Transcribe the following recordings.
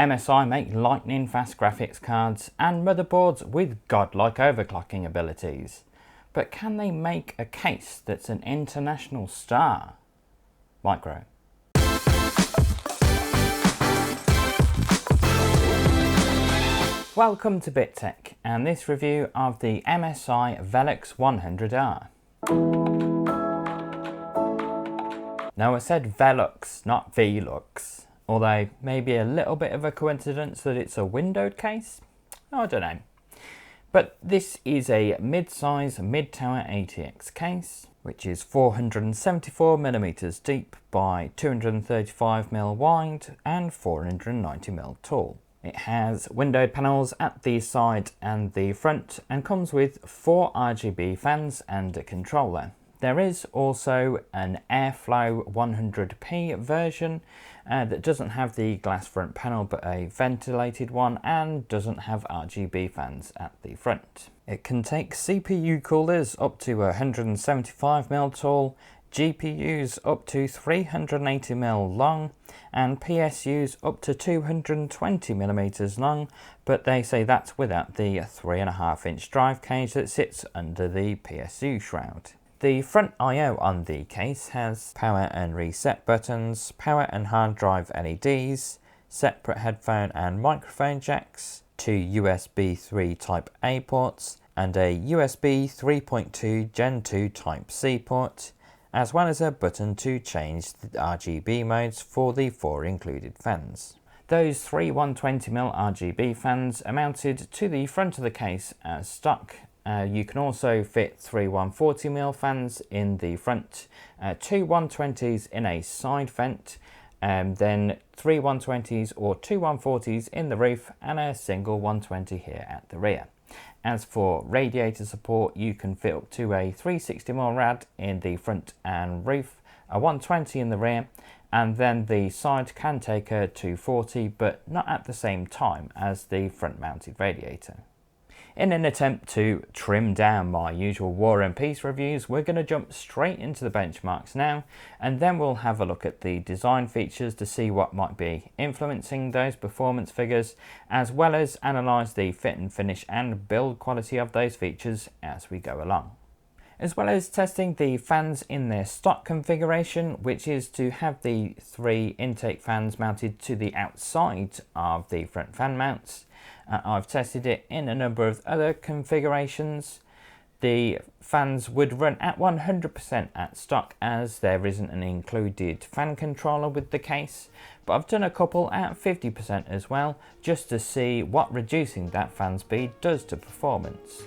MSI make lightning fast graphics cards and motherboards with godlike overclocking abilities. But can they make a case that's an international star? Micro. Welcome to BitTech and this review of the MSI Velox 100R. Now I said Velox, not Velux, although maybe a little bit of a coincidence that it's a windowed case? I don't know. But this is a mid-size mid-tower ATX case, which is 474mm deep by 235mm wide and 490mm tall. It has windowed panels at the side and the front and comes with 4 RGB fans and a controller. There is also an Airflow 100p version that doesn't have the glass front panel but a ventilated one and doesn't have RGB fans at the front. It can take CPU coolers up to 175mm tall, GPUs up to 380mm long and PSUs up to 220mm long, but they say that's without the 3.5-inch drive cage that sits under the PSU shroud. The front I/O on the case has power and reset buttons, power and hard drive LEDs, separate headphone and microphone jacks, 2 USB 3 Type A ports and a USB 3.2 Gen 2 Type C port, as well as a button to change the RGB modes for the 4 included fans. Those 3 120mm RGB fans are mounted to the front of the case as stock. You can also fit 3 140mm fans in the front, 2 120s in a side vent, then 3 120s or 2 140s in the roof and a single 120 here at the rear. As for radiator support, you can fit up to a 360mm rad in the front and roof, a 120 in the rear, and then the side can take a 240 but not at the same time as the front mounted radiator. In an attempt to trim down my usual War and Peace reviews, we're going to jump straight into the benchmarks now, and then we'll have a look at the design features to see what might be influencing those performance figures, as well as analyse the fit and finish and build quality of those features as we go along. As well as testing the fans in their stock configuration, which is to have the 3 intake fans mounted to the outside of the front fan mounts. I've tested it in a number of other configurations. The fans would run at 100% at stock as there isn't an included fan controller with the case, but I've done a couple at 50% as well, just to see what reducing that fan speed does to performance.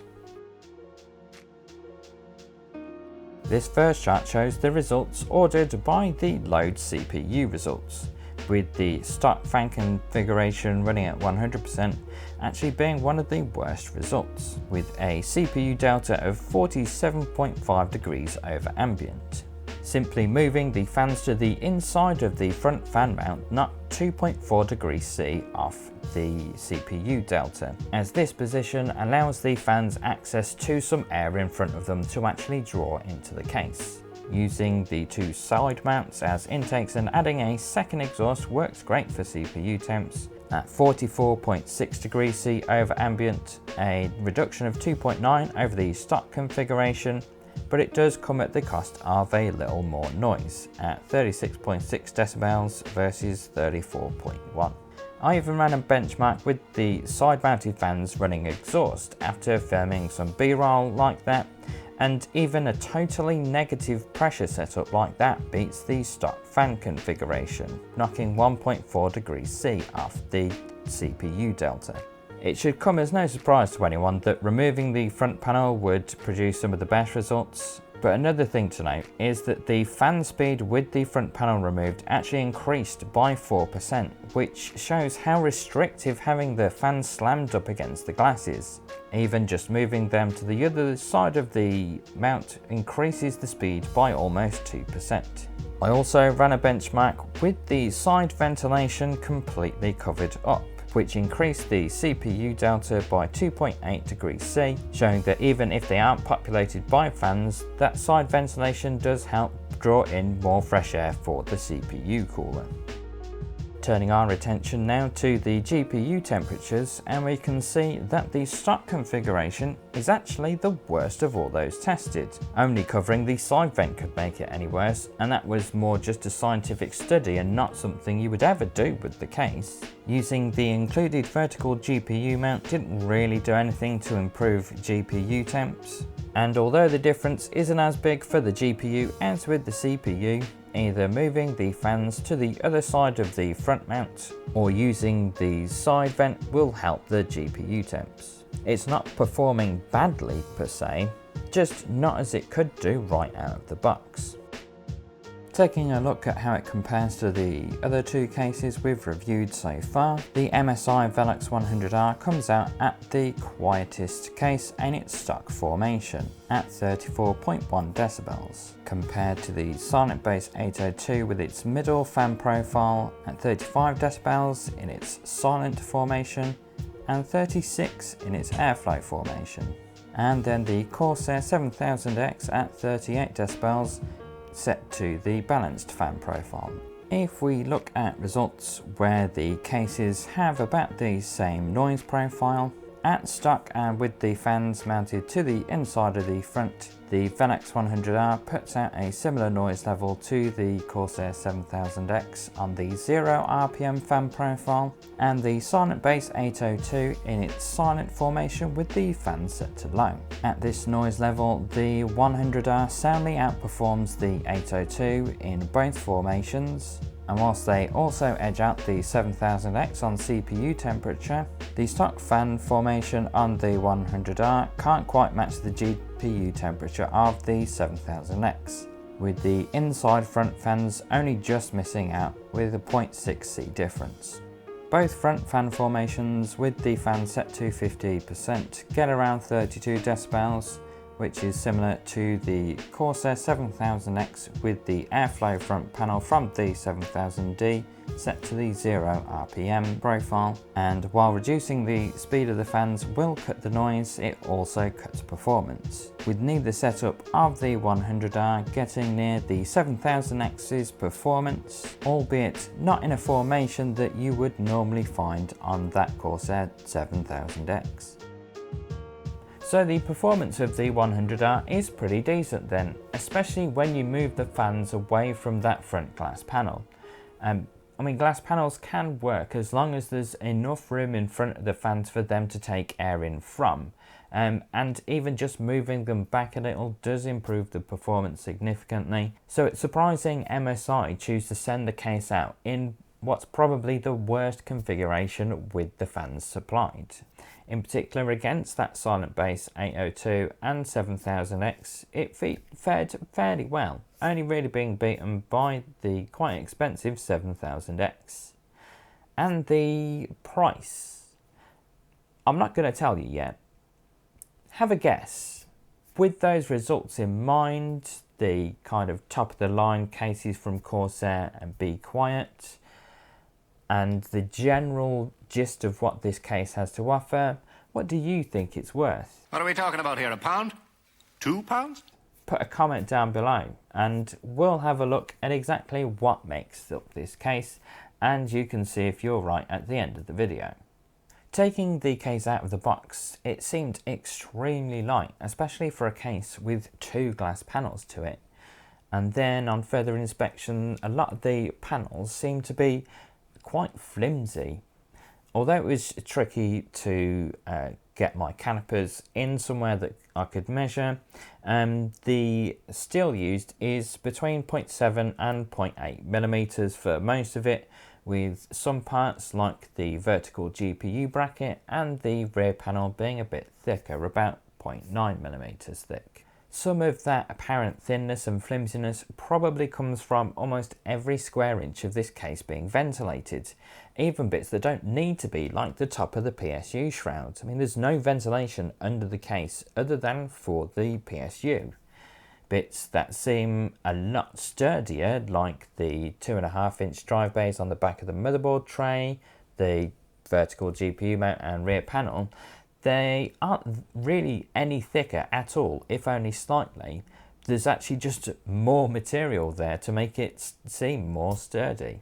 This first chart shows the results ordered by the load CPU results, with the stock fan configuration running at 100% actually being one of the worst results, with a CPU delta of 47.5 degrees over ambient. Simply moving the fans to the inside of the front fan mount knocked 2.4 degrees C off the CPU delta, as this position allows the fans access to some air in front of them to actually draw into the case. Using the 2 side mounts as intakes and adding a second exhaust works great for CPU temps at 44.6 degrees C over ambient, a reduction of 2.9 over the stock configuration, but it does come at the cost of a little more noise at 36.6 decibels versus 34.1. I even ran a benchmark with the side mounted fans running exhaust after filming some B-roll like that, and even a totally negative pressure setup like that beats the stock fan configuration, knocking 1.4 degrees C off the CPU delta. It should come as no surprise to anyone that removing the front panel would produce some of the best results, but another thing to note is that the fan speed with the front panel removed actually increased by 4%, which shows how restrictive having the fans slammed up against the glass is. Even just moving them to the other side of the mount increases the speed by almost 2%. I also ran a benchmark with the side ventilation completely covered up, which increased the CPU delta by 2.8 degrees C, showing that even if they aren't populated by fans, that side ventilation does help draw in more fresh air for the CPU cooler. Turning our attention now to the GPU temperatures, and we can see that the stock configuration is actually the worst of all those tested. Only covering the side vent could make it any worse, and that was more just a scientific study and not something you would ever do with the case. Using the included vertical GPU mount didn't really do anything to improve GPU temps, and although the difference isn't as big for the GPU as with the CPU, either moving the fans to the other side of the front mount or using the side vent will help the GPU temps. It's not performing badly per se, just not as it could do right out of the box. Taking a look at how it compares to the other two cases we've reviewed so far, the MSI Velox 100R comes out at the quietest case in its stock formation, at 34.1 decibels, compared to the Silent Base 802 with its middle fan profile at 35 decibels in its silent formation and 36 in its airflow formation. And then the Corsair 7000X at 38 decibels set to the balanced fan profile. If we look at results where the cases have about the same noise profile, at stock and with the fans mounted to the inside of the front, the Velox 100R puts out a similar noise level to the Corsair 7000X on the 0 RPM fan profile, and the Silent Base 802 in its silent formation with the fan set to low. At this noise level, the 100R soundly outperforms the 802 in both formations, and whilst they also edge out the 7000X on CPU temperature, the stock fan formation on the 100R can't quite match the GPU temperature of the 7000X, with the inside front fans only just missing out with a 0.6C difference. Both front fan formations with the fan set to 50% get around 32 decibels, which is similar to the Corsair 7000X with the airflow front panel from the 7000D set to the 0 RPM profile, and while reducing the speed of the fans will cut the noise, it also cuts performance, with neither setup of the 100R getting near the 7000X's performance, albeit not in a formation that you would normally find on that Corsair 7000X. So the performance of the 100R is pretty decent then, especially when you move the fans away from that front glass panel. I mean, glass panels can work as long as there's enough room in front of the fans for them to take air in from. And even just moving them back a little does improve the performance significantly. So it's surprising MSI choose to send the case out in what's probably the worst configuration with the fans supplied. In particular, against that Silent Base 802 and 7000X, it fared fairly well, only really being beaten by the quite expensive 7000X. And the price, I'm not going to tell you yet. Have a guess. With those results in mind, the kind of top of the line cases from Corsair and Be Quiet, and the general gist of what this case has to offer, what do you think it's worth? What are we talking about here, a pound? 2 pounds? Put a comment down below and we'll have a look at exactly what makes up this case, and you can see if you're right at the end of the video. Taking the case out of the box, it seemed extremely light, especially for a case with 2 glass panels to it. And then on further inspection, a lot of the panels seem to be quite flimsy. Although it was tricky to get my calipers in somewhere that I could measure, the steel used is between 0.7 and 0.8 millimeters for most of it, with some parts like the vertical GPU bracket and the rear panel being a bit thicker, about 0.9 millimeters thick. Some of that apparent thinness and flimsiness probably comes from almost every square inch of this case being ventilated, even bits that don't need to be, like the top of the PSU shroud. I mean, there's no ventilation under the case other than for the PSU. Bits that seem a lot sturdier, like the 2.5-inch drive bays on the back of the motherboard tray, the vertical GPU mount and rear panel, they aren't really any thicker at all, if only slightly. There's actually just more material there to make it seem more sturdy.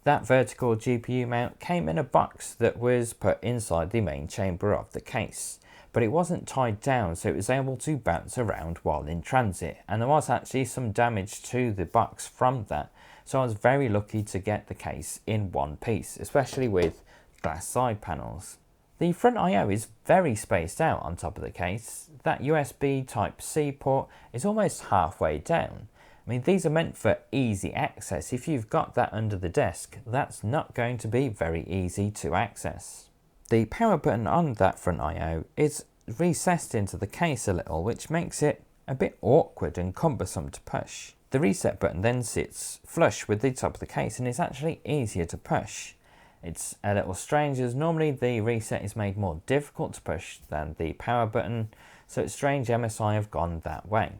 That vertical GPU mount came in a box that was put inside the main chamber of the case, but it wasn't tied down, so it was able to bounce around while in transit, and there was actually some damage to the box from that, so I was very lucky to get the case in one piece, especially with glass side panels. The front I/O is very spaced out on top of the case. That USB Type-C port is almost halfway down. I mean, these are meant for easy access. If you've got that under the desk, that's not going to be very easy to access. The power button on that front I/O is recessed into the case a little, which makes it a bit awkward and cumbersome to push. The reset button then sits flush with the top of the case and is actually easier to push. It's a little strange, as normally the reset is made more difficult to push than the power button, so it's strange MSI have gone that way.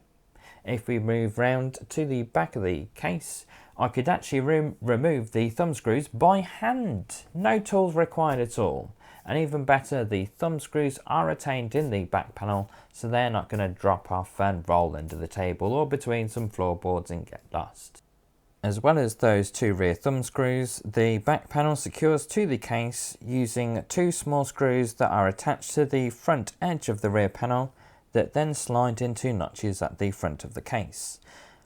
If we move round to the back of the case, I could actually remove the thumb screws by hand. No tools required at all. And even better, the thumb screws are retained in the back panel, so they're not going to drop off and roll under the table or between some floorboards and get lost. As well as those two rear thumb screws, the back panel secures to the case using two small screws that are attached to the front edge of the rear panel that then slide into notches at the front of the case.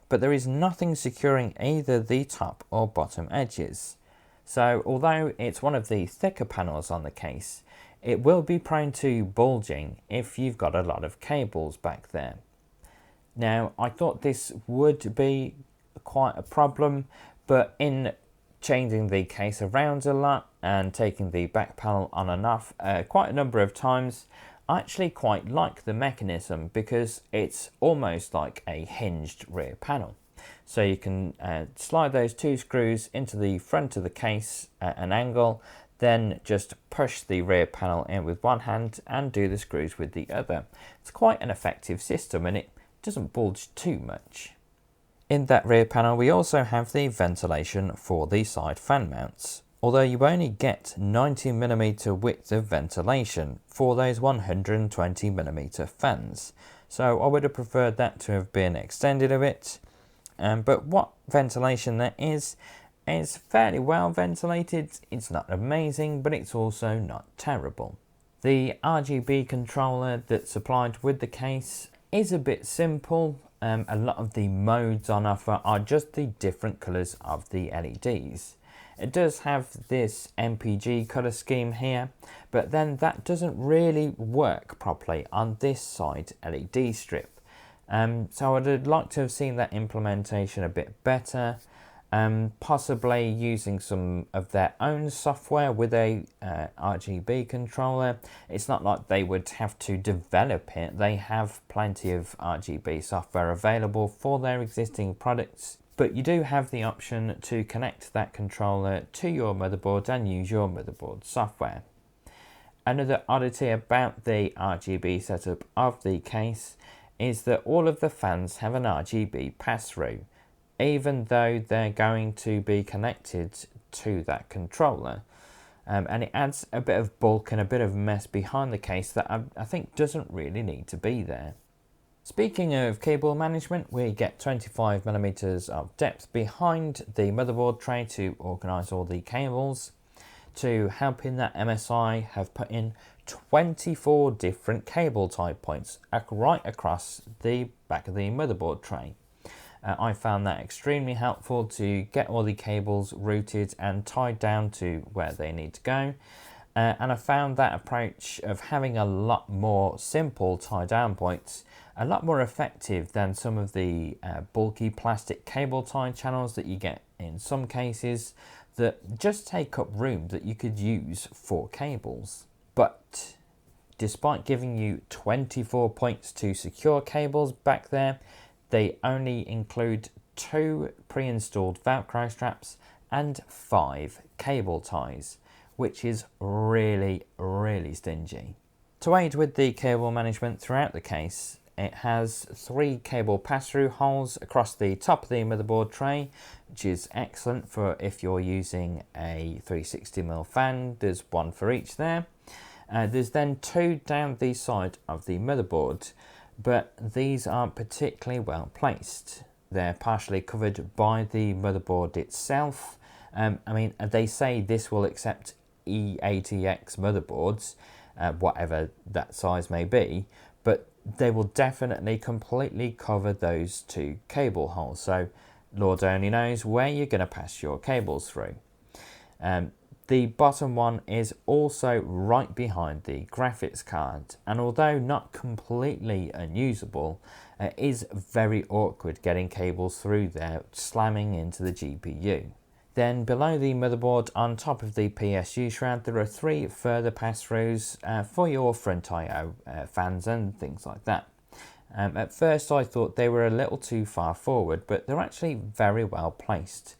But there is nothing securing either the top or bottom edges. So although it's one of the thicker panels on the case, it will be prone to bulging if you've got a lot of cables back there. Now, I thought this would be quite a problem, but in changing the case around a lot and taking the back panel on and off quite a number of times, I actually quite like the mechanism because it's almost like a hinged rear panel. So you can slide those two screws into the front of the case at an angle, then just push the rear panel in with one hand and do the screws with the other. It's quite an effective system and it doesn't bulge too much. In that rear panel we also have the ventilation for the side fan mounts, although you only get 90mm width of ventilation for those 120mm fans. So I would have preferred that to have been extended a bit, but what ventilation there is fairly well ventilated. It's not amazing, but it's also not terrible. The RGB controller that's supplied with the case is a bit simple. A lot of the modes on offer are just the different colours of the LEDs. It does have this MPG colour scheme here, but then that doesn't really work properly on this side LED strip. So I'd like to have seen that implementation a bit better, possibly using some of their own software with a RGB controller. It's not like they would have to develop it. They have plenty of RGB software available for their existing products. But you do have the option to connect that controller to your motherboard and use your motherboard software. Another oddity about the RGB setup of the case is that all of the fans have an RGB pass-through, even though they're going to be connected to that controller. And it adds a bit of bulk and a bit of mess behind the case that I think doesn't really need to be there. Speaking of cable management, we get 25mm of depth behind the motherboard tray to organise all the cables. To help in that, MSI have put in 24 different cable tie points right across the back of the motherboard tray. I found that extremely helpful to get all the cables routed and tied down to where they need to go. And I found that approach of having a lot more simple tie down points a lot more effective than some of the bulky plastic cable tie channels that you get in some cases that just take up room that you could use for cables. But despite giving you 24 points to secure cables back there, they only include 2 pre-installed Velcro straps and 5 cable ties, which is really, really stingy. To aid with the cable management throughout the case, it has 3 cable pass-through holes across the top of the motherboard tray, which is excellent for if you're using a 360mm fan. There's 1 for each there. There's then 2 down the side of the motherboard, but these aren't particularly well placed. They're partially covered by the motherboard itself, I mean, they say this will accept E80X motherboards, whatever that size may be, but they will definitely completely cover those two cable holes. So Lord only knows where you're going to pass your cables through. The bottom one is also right behind the graphics card, and although not completely unusable, it is very awkward getting cables through there slamming into the GPU. Then below the motherboard on top of the PSU shroud there are 3 further pass-throughs for your front I/O fans and things like that. At first I thought they were a little too far forward, but they're actually very well placed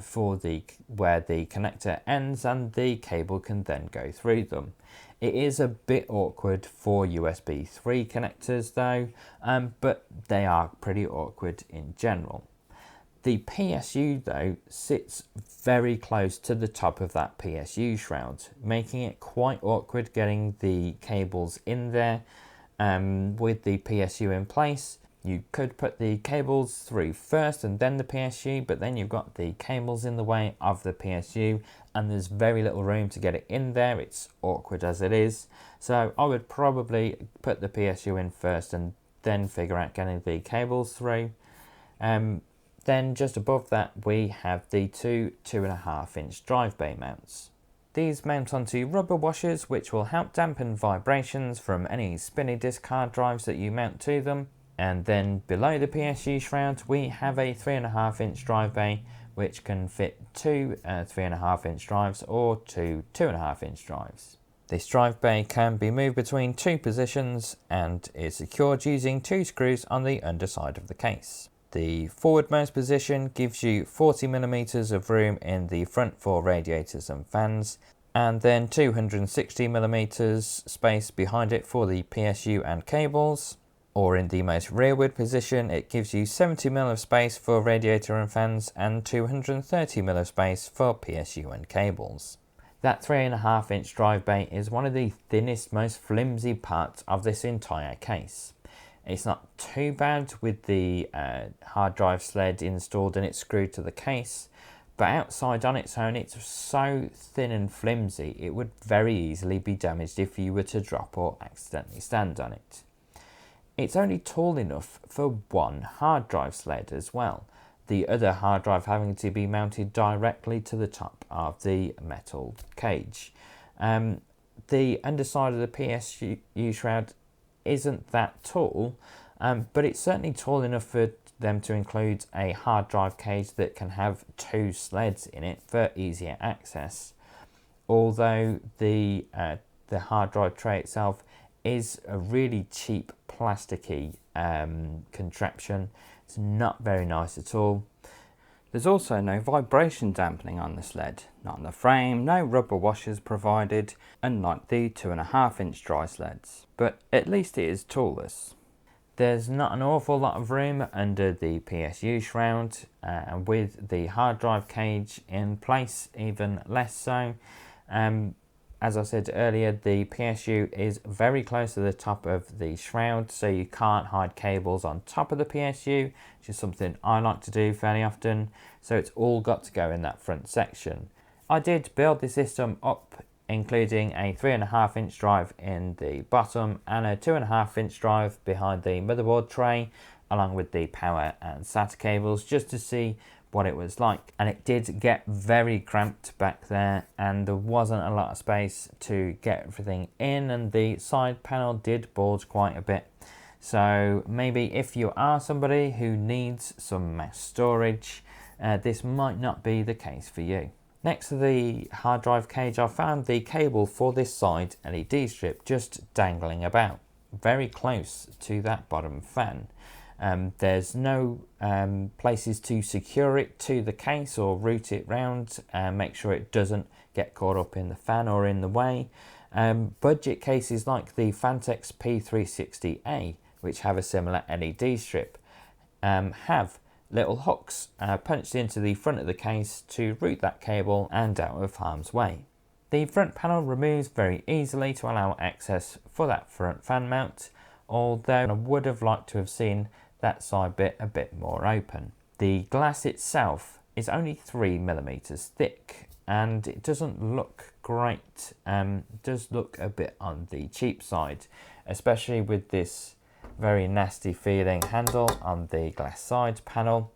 for where the connector ends and the cable can then go through them. It is a bit awkward for USB 3 connectors though, but they are pretty awkward in general. The PSU though sits very close to the top of that PSU shroud, making it quite awkward getting the cables in there. With the PSU in place, you could put the cables through first and then the PSU, but then you've got the cables in the way of the PSU and there's very little room to get it in there. It's awkward as it is. So I would probably put the PSU in first and then figure out getting the cables through. Then just above that we have the 2.5-inch drive bay mounts. These mount onto rubber washers which will help dampen vibrations from any spinny disk hard drives that you mount to them. And then below the PSU shroud we have a 3.5-inch drive bay which can fit 2 3.5-inch drives or 2 2.5-inch drives. This drive bay can be moved between 2 positions and is secured using 2 screws on the underside of the case. The forwardmost position gives you 40mm of room in the front for radiators and fans, and then 260mm space behind it for the PSU and cables. Or in the most rearward position it gives you 70mm of space for radiator and fans and 230mm of space for PSU and cables. That 3.5-inch drive bay is one of the thinnest, most flimsy parts of this entire case. It's not too bad with the hard drive sled installed and it's screwed to the case, but outside on its own it's so thin and flimsy it would very easily be damaged if you were to drop or accidentally stand on it. It's only tall enough for one hard drive sled as well, the other hard drive having to be mounted directly to the top of the metal cage. The underside of the PSU shroud isn't that tall, but it's certainly tall enough for them to include a hard drive cage that can have 2 sleds in it for easier access. Although the hard drive tray itself is a really cheap plasticky contraption, it's not very nice at all. There's also no vibration dampening on the sled, not on the frame, no rubber washers provided, unlike the 2.5-inch dry sleds, but at least it is toolless. There's not an awful lot of room under the PSU shroud, and with the hard drive cage in place even less so. As I said earlier, the PSU is very close to the top of the shroud, so you can't hide cables on top of the PSU, which is something I like to do fairly often, so it's all got to go in that front section. I did build the system up including a 3.5-inch drive in the bottom and a 2.5-inch drive behind the motherboard tray, along with the power and SATA cables, just to see what it was like. And it did get very cramped back there and there wasn't a lot of space to get everything in, and the side panel did bulge quite a bit. So maybe if you are somebody who needs some mass storage, this might not be the case for you. Next to the hard drive cage, I found the cable for this side LED strip just dangling about, very close to that bottom fan. There's no places to secure it to the case or route it round and make sure it doesn't get caught up in the fan or in the way. Budget cases like the Fantex P360A, which have a similar LED strip, have little hooks punched into the front of the case to route that cable and out of harm's way. The front panel removes very easily to allow access for that front fan mount, although I would have liked to have seen that side bit a bit more open. The glass itself is only 3mm thick, and it doesn't look great. It does look a bit on the cheap side, especially with this very nasty feeling handle on the glass side panel.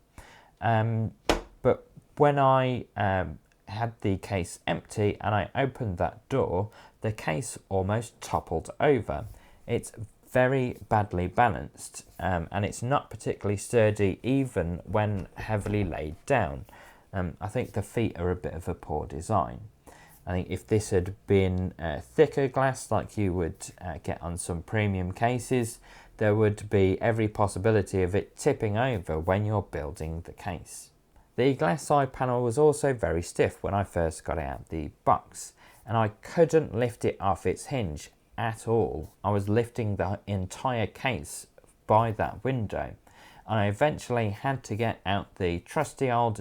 But when I had the case empty and I opened that door, the case almost toppled over. It's very badly balanced, and it's not particularly sturdy even when heavily laid down. I think the feet are a bit of a poor design. I think if this had been thicker glass like you would get on some premium cases, there would be every possibility of it tipping over when you're building the case. The glass side panel was also very stiff when I first got it out of the box, and I couldn't lift it off its hinge at all. I was lifting the entire case by that window, and I eventually had to get out the trusty old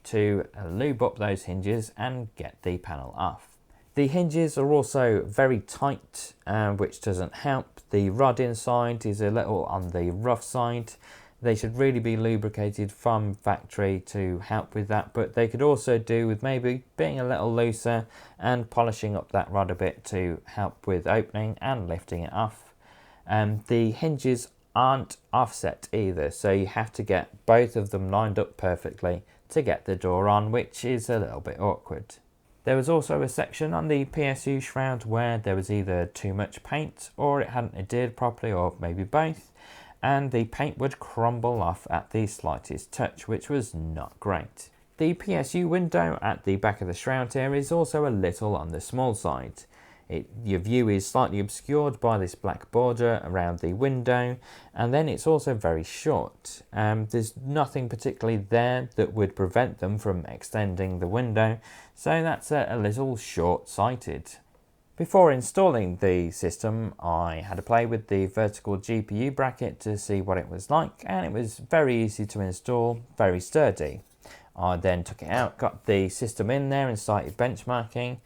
to lube up those hinges and get the panel off. The hinges are also very tight, which doesn't help. The rod inside is a little on the rough side. They should really be lubricated from factory to help with that, but they could also do with maybe being a little looser and polishing up that rod a bit to help with opening and lifting it off. The hinges aren't offset either, so you have to get both of them lined up perfectly to get the door on, which is a little bit awkward. There was also a section on the PSU shroud where there was either too much paint or it hadn't adhered properly, or maybe both, and the paint would crumble off at the slightest touch, which was not great. The PSU window at the back of the shroud here is also a little on the small side. Your view is slightly obscured by this black border around the window, and then it's also very short. There's nothing particularly there that would prevent them from extending the window, so that's a little short-sighted. Before installing the system, I had a play with the vertical GPU bracket to see what it was like, and it was very easy to install, very sturdy. I then took it out, got the system in there and started benchmarking.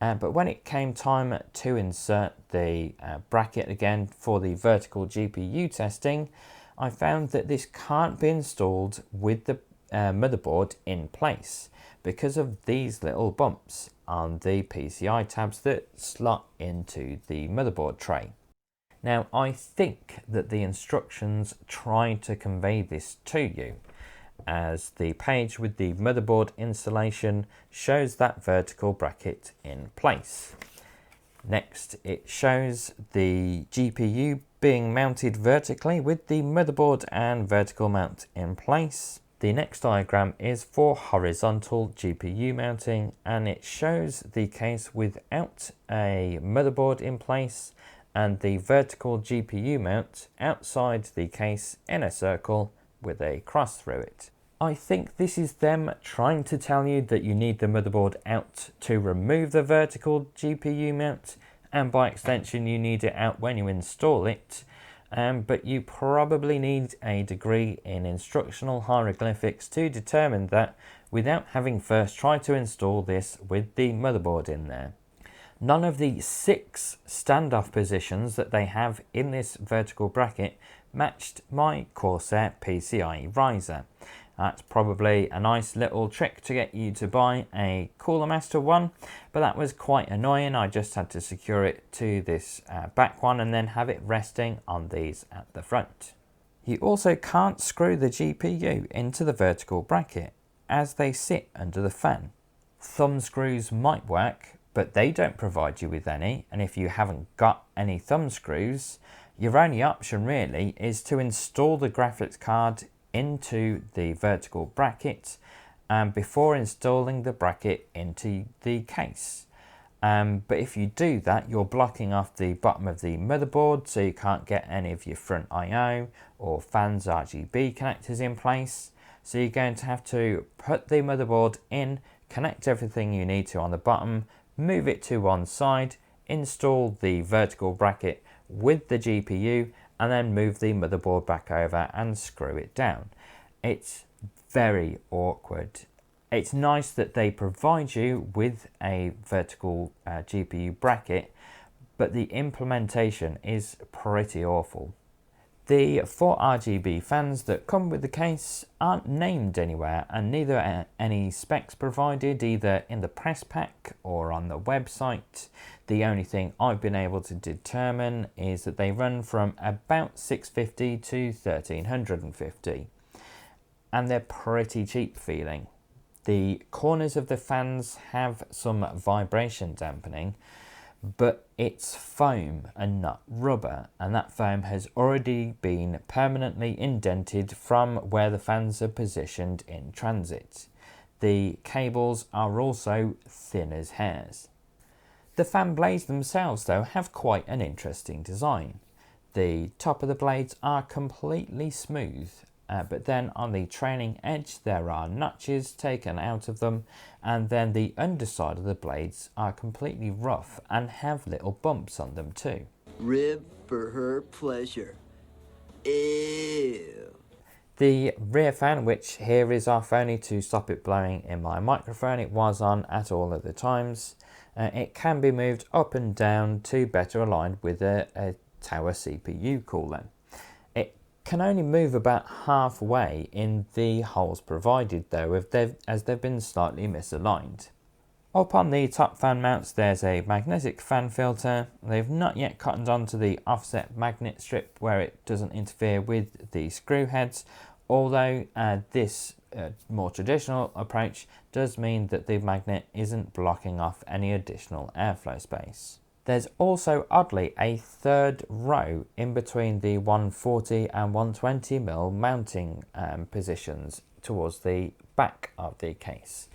But when it came time to insert the bracket again for the vertical GPU testing, I found that this can't be installed with the motherboard in place because of these little bumps on the PCI tabs that slot into the motherboard tray. Now, I think that the instructions try to convey this to you, as the page with the motherboard installation shows that vertical bracket in place. Next, it shows the GPU being mounted vertically with the motherboard and vertical mount in place. The next diagram is for horizontal GPU mounting, and it shows the case without a motherboard in place and the vertical GPU mount outside the case in a circle with a cross through it. I think this is them trying to tell you that you need the motherboard out to remove the vertical GPU mount, and by extension you need it out when you install it, but you probably need a degree in instructional hieroglyphics to determine that without having first tried to install this with the motherboard in there. None of the 6 standoff positions that they have in this vertical bracket matched my Corsair PCIe riser. That's probably a nice little trick to get you to buy a Cooler Master one, but that was quite annoying. I just had to secure it to this back one and then have it resting on these at the front. You also can't screw the GPU into the vertical bracket as they sit under the fan. Thumb screws might work, but they don't provide you with any, and if you haven't got any thumb screws, your only option really is to install the graphics card into the vertical bracket before installing the bracket into the case. But if you do that, you're blocking off the bottom of the motherboard, so you can't get any of your front I/O or fans RGB connectors in place. So you're going to have to put the motherboard in, connect everything you need to on the bottom, move it to one side, install the vertical bracket with the GPU, and then move the motherboard back over and screw it down. It's very awkward. It's nice that they provide you with a vertical GPU bracket, but the implementation is pretty awful. The 4 RGB fans that come with the case aren't named anywhere, and neither are any specs provided either in the press pack or on the website. The only thing I've been able to determine is that they run from about $650 to $1,350, and they're pretty cheap feeling. The corners of the fans have some vibration dampening, but it's foam and not rubber, and that foam has already been permanently indented from where the fans are positioned in transit. The cables are also thin as hairs. The fan blades themselves though have quite an interesting design. The top of the blades are completely smooth, but then on the trailing edge there are notches taken out of them, and then the underside of the blades are completely rough and have little bumps on them too. Rib for her pleasure. Ew. The rear fan, which here is off only to stop it blowing in my microphone, it was on at all of the times. It can be moved up and down to better align with a tower CPU cooler. It can only move about halfway in the holes provided though, as they've been slightly misaligned. Up on the top fan mounts there's a magnetic fan filter. They've not yet cottoned onto the offset magnet strip where it doesn't interfere with the screw heads, although this more traditional approach does mean that the magnet isn't blocking off any additional airflow space. There's also oddly a third row in between the 140 and 120mm mounting positions towards the back of the case.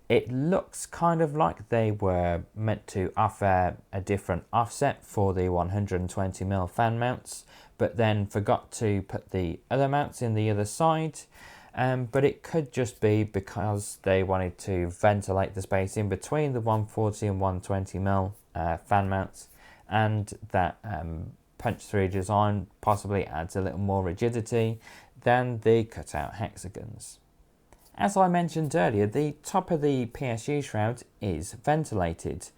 It looks kind of like they were meant to offer a different offset for the 120mm fan mounts, but then forgot to put the other mounts in the other side. But it could just be because they wanted to ventilate the space in between the 140 and 120mm fan mounts, and that punch-through design possibly adds a little more rigidity than the cutout hexagons. As I mentioned earlier, the top of the PSU shroud is ventilated,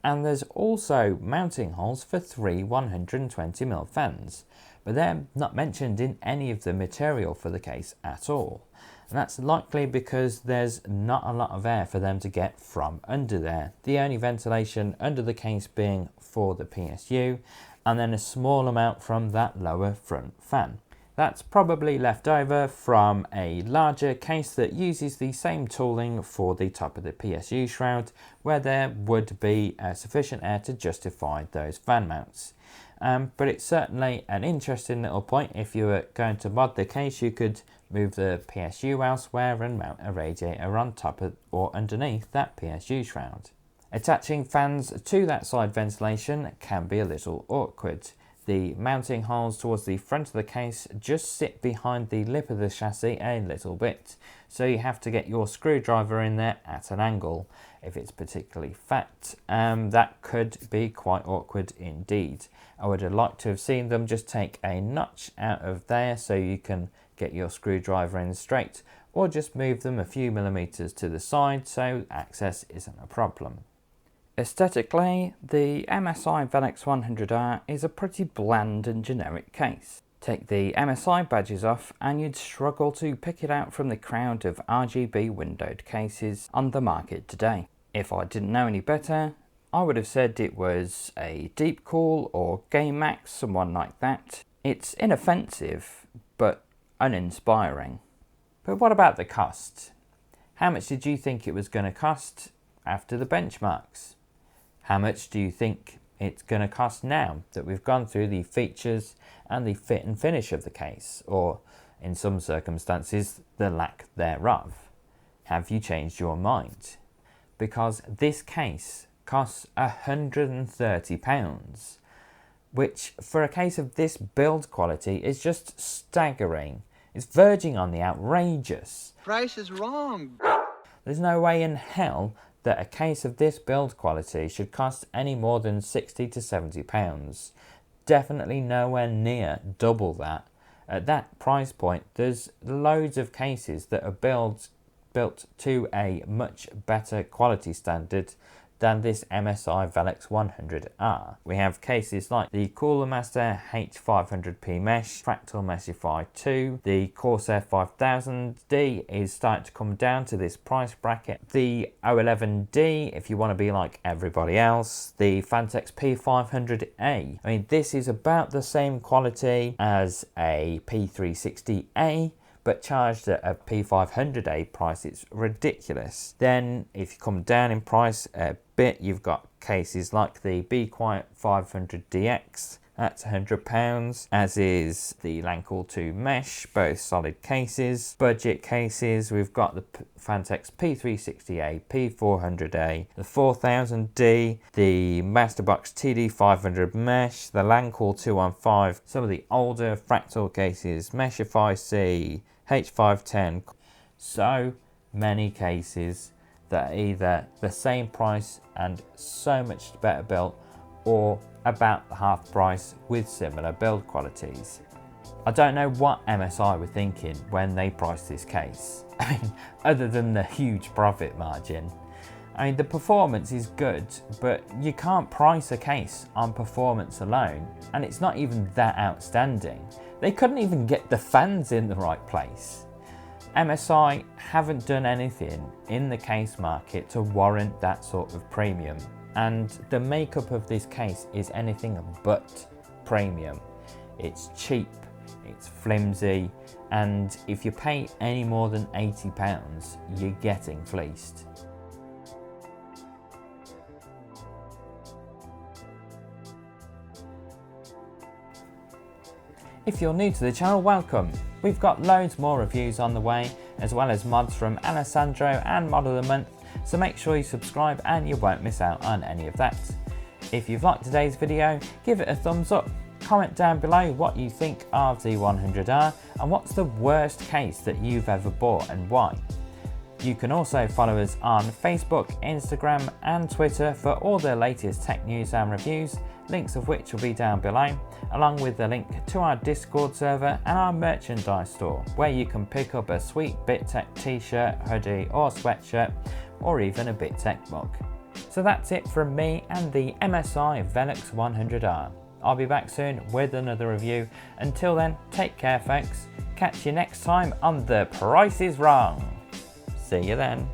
and there's also mounting holes for 3 120mm fans, but they're not mentioned in any of the material for the case at all. And that's likely because there's not a lot of air for them to get from under there. The only ventilation under the case being for the PSU, and then a small amount from that lower front fan. That's probably left over from a larger case that uses the same tooling for the top of the PSU shroud, where there would be sufficient air to justify those fan mounts. But it's certainly an interesting little point. If you were going to mod the case, you could move the PSU elsewhere and mount a radiator on top of or underneath that PSU shroud. Attaching fans to that side ventilation can be a little awkward. The mounting holes towards the front of the case just sit behind the lip of the chassis a little bit, so you have to get your screwdriver in there at an angle. If it's particularly fat, that could be quite awkward indeed. I would have liked to have seen them just take a notch out of there so you can get your screwdriver in straight, or just move them a few millimeters to the side so access isn't a problem. Aesthetically, the MSI Velox 100R is a pretty bland and generic case. Take the MSI badges off and you'd struggle to pick it out from the crowd of RGB windowed cases on the market today. If I didn't know any better, I would have said it was a Deepcool or GameMax, someone like that. It's inoffensive, but uninspiring. But what about the cost? How much did you think it was going to cost after the benchmarks? How much do you think it's going to cost now that we've gone through the features and the fit and finish of the case, or in some circumstances, the lack thereof? Have you changed your mind? Because this case costs £130, which for a case of this build quality is just staggering. It's verging on the outrageous. Price is wrong. There's no way in hell that a case of this build quality should cost any more than £60 to £70. Definitely nowhere near double that. At that price point, there's loads of cases that are built to a much better quality standard than this MSI Velox 100R. We have cases like the Cooler Master H500P Mesh, Fractal Meshify 2, the Corsair 5000D is starting to come down to this price bracket, the O11D if you want to be like everybody else, the Fantex P500A. I mean, this is about the same quality as a P360A, but charged at a P500A price. It's ridiculous. Then if you come down in price a bit, you've got cases like the Be Quiet 500DX, that's £100, as is the Lancool 2 Mesh, both solid cases. Budget cases, we've got the Fantex P360A, P400A, the 4000D, the Masterbox TD500 Mesh, the Lancool 215, some of the older Fractal cases, Meshify C, H510. So many cases that are either the same price and so much better built, or about the half price with similar build qualities. I don't know what MSI were thinking when they priced this case. I mean, other than the huge profit margin. I mean, the performance is good, but you can't price a case on performance alone, and it's not even that outstanding. They couldn't even get the fans in the right place. MSI haven't done anything in the case market to warrant that sort of premium, and the makeup of this case is anything but premium. It's cheap, it's flimsy, and if you pay any more than £80, you're getting fleeced. If you're new to the channel, welcome. We've got loads more reviews on the way, as well as mods from Alessandro and Mod of the Month, so make sure you subscribe and you won't miss out on any of that. If you've liked today's video, give it a thumbs up, comment down below what you think of the 100R and what's the worst case that you've ever bought and why. You can also follow us on Facebook, Instagram and Twitter for all the latest tech news and reviews, links of which will be down below, along with the link to our Discord server and our merchandise store, where you can pick up a sweet BitTech t-shirt, hoodie or sweatshirt, or even a BitTech mug. So that's it from me and the MSI Velox 100R. I'll be back soon with another review. Until then, take care folks. Catch you next time on The Price is Wrong. See you then.